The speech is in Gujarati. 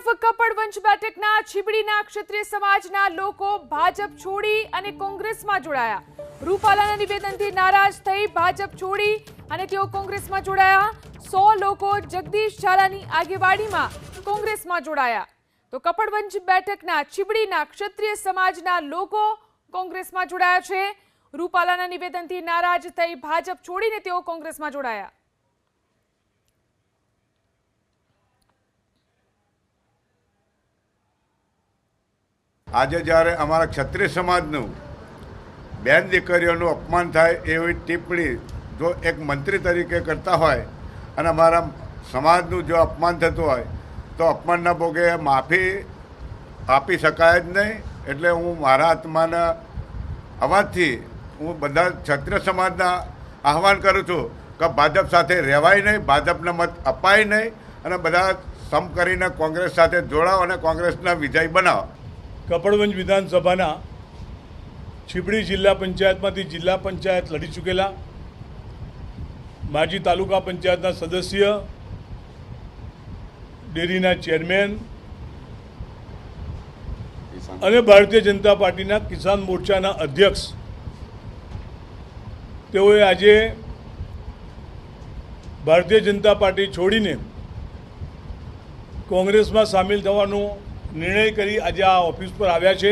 તરફ કપડવંજ બેઠકના છીબડીના ક્ષત્રિય સમાજના લોકો ભાજપ છોડી અને કોંગ્રેસમાં જોડાયા। રૂપાલાના નિવેદનથી નારાજ થઈ ભાજપ છોડી અને તેઓ કોંગ્રેસમાં જોડાયા। 100 લોકો જગદીશ ઝાલાની આગેવાનીમાં કોંગ્રેસમાં જોડાયા। તો કપડવંજ બેઠકના છીબડીના ક્ષત્રિય સમાજના લોકો કોંગ્રેસમાં જોડાયા છે। રૂપાલાના નિવેદનથી નારાજ થઈ ભાજપ છોડીને તેઓ કોંગ્રેસમાં જોડાયા। આજે જ્યારે અમારા ક્ષત્રિય સમાજનું બેન દીકરીઓનું અપમાન થાય એવી ટિપ્પણી જો એક મંત્રી તરીકે કરતા હોય અને અમારા સમાજનું જો અપમાન થતું હોય તો અપમાનના ભોગે માફી આપી શકાય જ નહીં। એટલે હું મારા આત્માના અવાજથી હું બધા ક્ષત્રિય સમાજના આહવાન કરું છું કે ભાજપ સાથે રહેવાય નહીં, ભાજપને મત અપાય નહીં અને બધા સમ કરીને કોંગ્રેસ સાથે જોડાઓ અને કોંગ્રેસના વિજય બનાવો। કપડવંજ વિધાનસભાના છીબડી જિલ્લા પંચાયતમાંથી જિલ્લા પંચાયત લડી ચૂકેલા માજી તાલુકા પંચાયતના સદસ્ય, ડેરીના ચેરમેન અને ભારતીય જનતા પાર્ટીના કિસાન મોરચાના અધ્યક્ષ તેઓએ આજે ભારતીય જનતા પાર્ટી છોડીને કોંગ્રેસમાં સામેલ થવાનો નિર્ણય કરી આજે આ ઓફિસ પર આવ્યા છે।